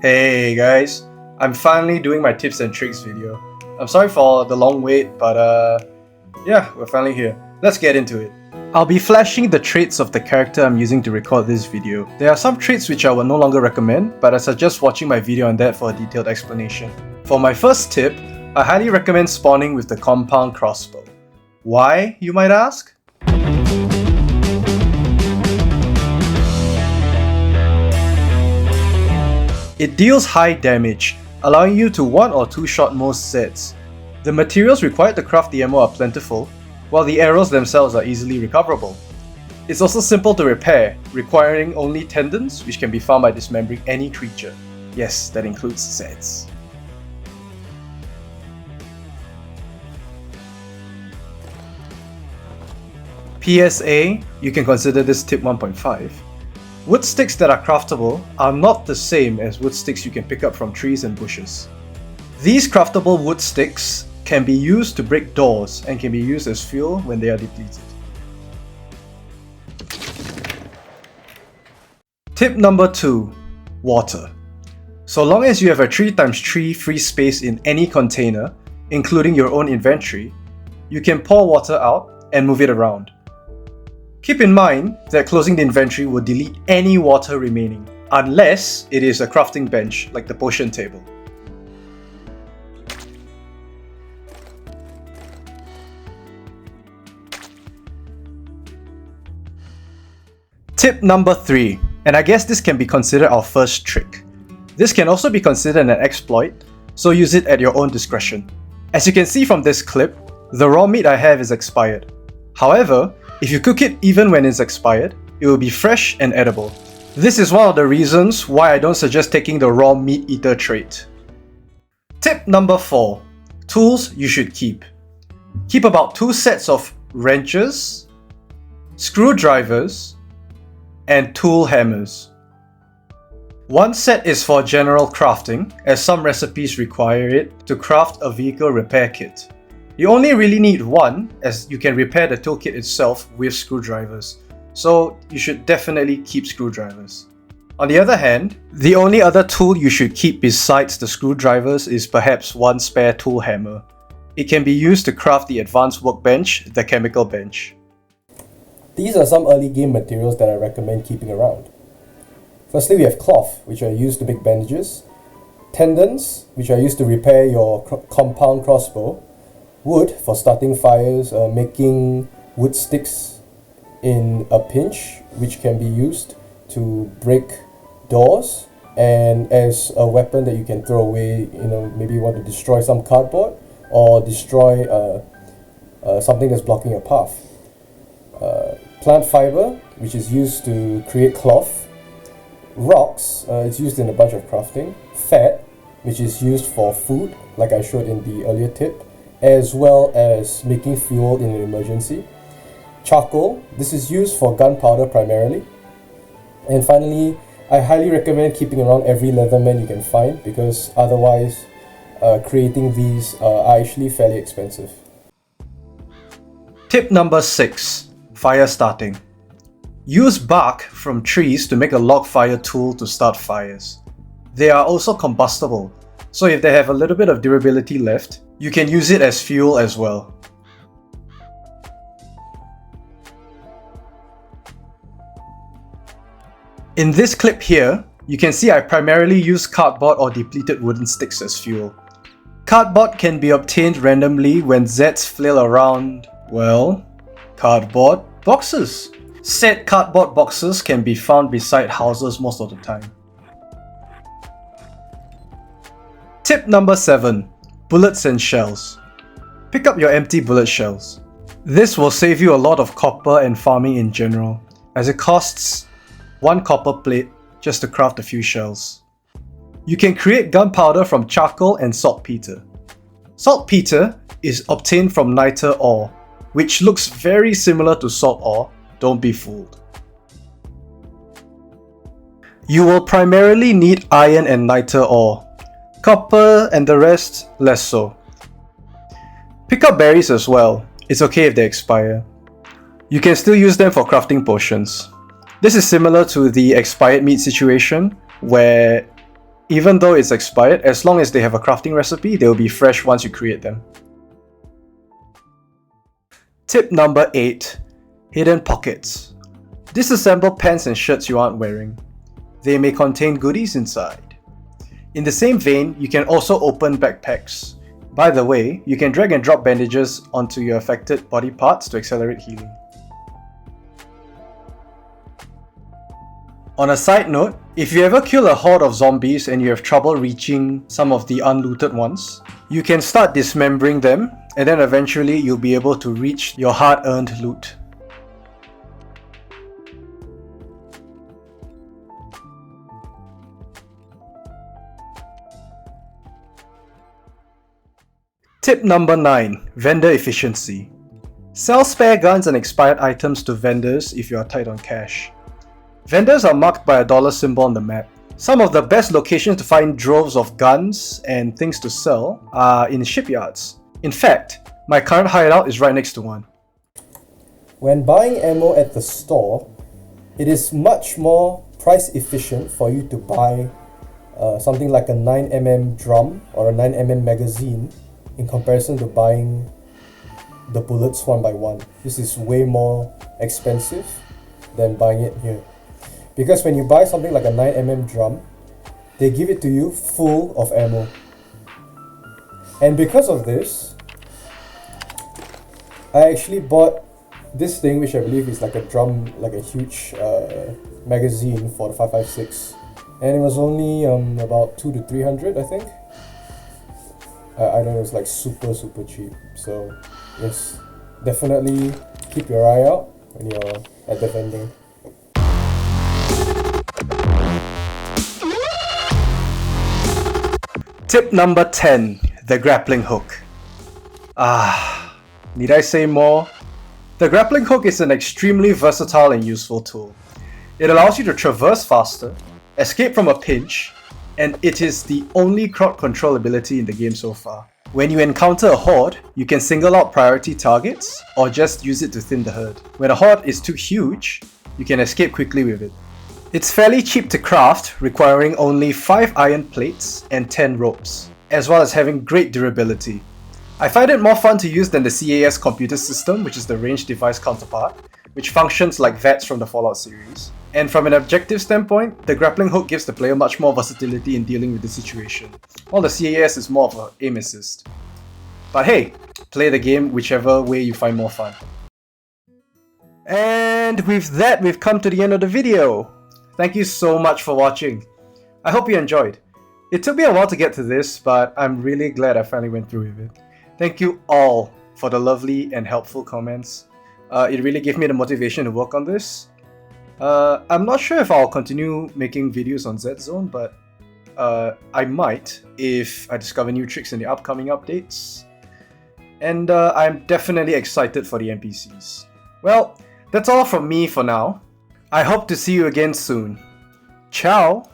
Hey guys, I'm finally doing my tips and tricks video. I'm sorry for the long wait, but yeah, we're finally here. Let's get into it. I'll be flashing the traits of the character I'm using to record this video. There are some traits which I will no longer recommend, but I suggest watching my video on that for a detailed explanation. For my first tip, I highly recommend spawning with the compound crossbow. Why, you might ask? It deals high damage, allowing you to 1 or 2 shot most sets. The materials required to craft the ammo are plentiful, while the arrows themselves are easily recoverable. It's also simple to repair, requiring only tendons, which can be found by dismembering any creature. Yes, that includes sets. PSA, you can consider this tip 1.5. Wood sticks that are craftable are not the same as wood sticks you can pick up from trees and bushes. These craftable wood sticks can be used to break doors and can be used as fuel when they are depleted. Tip number 2. Water. So long as you have a 3x3 free space in any container, including your own inventory, you can pour water out and move it around. Keep in mind that closing the inventory will delete any water remaining, unless it is a crafting bench like the potion table. Tip number 3, and I guess this can be considered our first trick. This can also be considered an exploit, so use it at your own discretion. As you can see from this clip, the raw meat I have is expired. However, if you cook it even when it's expired, it will be fresh and edible. This is one of the reasons why I don't suggest taking the raw meat eater trait. Tip number 4. Tools you should keep. Keep about 2 sets of wrenches, screwdrivers, and tool hammers. One set is for general crafting, as some recipes require it to craft a vehicle repair kit. You only really need one, as you can repair the toolkit itself with screwdrivers, so you should definitely keep screwdrivers. On the other hand, the only other tool you should keep besides the screwdrivers is perhaps one spare tool hammer. It can be used to craft the advanced workbench, the chemical bench. These are some early game materials that I recommend keeping around. Firstly, we have cloth, which are used to make bandages, tendons, which are used to repair your compound crossbow, wood for starting fires, making wood sticks in a pinch, which can be used to break doors, and as a weapon that you can throw away, maybe you want to destroy some cardboard or destroy something that's blocking your path. Plant fiber, which is used to create cloth. Rocks, it's used in a bunch of crafting. Fat, which is used for food, like I showed in the earlier tip, as well as making fuel in an emergency. Charcoal, this is used for gunpowder primarily. And finally, I highly recommend keeping around every Leatherman you can find, because otherwise creating these are actually fairly expensive. Tip number 6. Fire starting. Use bark from trees to make a log fire tool to start fires. They are also combustible, so if they have a little bit of durability left, you can use it as fuel as well. In this clip here, you can see I primarily use cardboard or depleted wooden sticks as fuel. Cardboard can be obtained randomly when Zeds flail around, well, cardboard boxes. Said cardboard boxes can be found beside houses most of the time. Tip number 7. Bullets and shells. Pick up your empty bullet shells. This will save you a lot of copper and farming in general, as it costs 1 copper plate just to craft a few shells. You can create gunpowder from charcoal and saltpeter. Saltpeter is obtained from niter ore, which looks very similar to salt ore, don't be fooled. You will primarily need iron and niter ore. Copper and the rest, less so. Pick up berries as well, it's okay if they expire. You can still use them for crafting potions. This is similar to the expired meat situation, where Even though it's expired, as long as they have a crafting recipe, they'll be fresh once you create them. Tip number 8. Hidden pockets. Disassemble pants and shirts you aren't wearing. They may contain goodies inside. In the same vein, you can also open backpacks. By the way, you can drag and drop bandages onto your affected body parts to accelerate healing. On a side note, if you ever kill a horde of zombies and you have trouble reaching some of the unlooted ones, you can start dismembering them, and then eventually you'll be able to reach your hard-earned loot. Tip number 9. Vendor efficiency. Sell spare guns and expired items to vendors if you are tight on cash. Vendors are marked by a dollar symbol on the map. Some of the best locations to find droves of guns and things to sell are in shipyards. In fact, my current hideout is right next to one. When buying ammo at the store, it is much more price efficient for you to buy something like a 9mm drum or a 9mm magazine in comparison to buying the bullets one by one. This is way more expensive than buying it here. Because when you buy something like a 9mm drum, they give it to you full of ammo. And because of this, I actually bought this thing, which I believe is like a drum, like a huge magazine for the 5.56, and it was only about 200 to 300, I think. I don't know, it's like super cheap. So yes, definitely keep your eye out when you're at the vendor. Tip number 10. The grappling hook. Need I say more? The grappling hook is an extremely versatile and useful tool. It allows you to traverse faster, escape from a pinch, and it is the only crowd control ability in the game so far. When you encounter a horde, you can single out priority targets or just use it to thin the herd. When a horde is too huge, you can escape quickly with it. It's fairly cheap to craft, requiring only 5 iron plates and 10 ropes, as well as having great durability. I find it more fun to use than the CAS computer system, which is the ranged device counterpart, which functions like VATS from the Fallout series. And from an objective standpoint, the grappling hook gives the player much more versatility in dealing with the situation, while the CAS is more of an aim assist. But hey, play the game whichever way you find more fun. And with that, we've come to the end of the video. Thank you so much for watching. I hope you enjoyed. It took me a while to get to this, but I'm really glad I finally went through with it. Thank you all for the lovely and helpful comments. It really gave me the motivation to work on this. I'm not sure if I'll continue making videos on Z-Zone, but I might if I discover new tricks in the upcoming updates. And I'm definitely excited for the NPCs. Well, that's all from me for now. I hope to see you again soon. Ciao!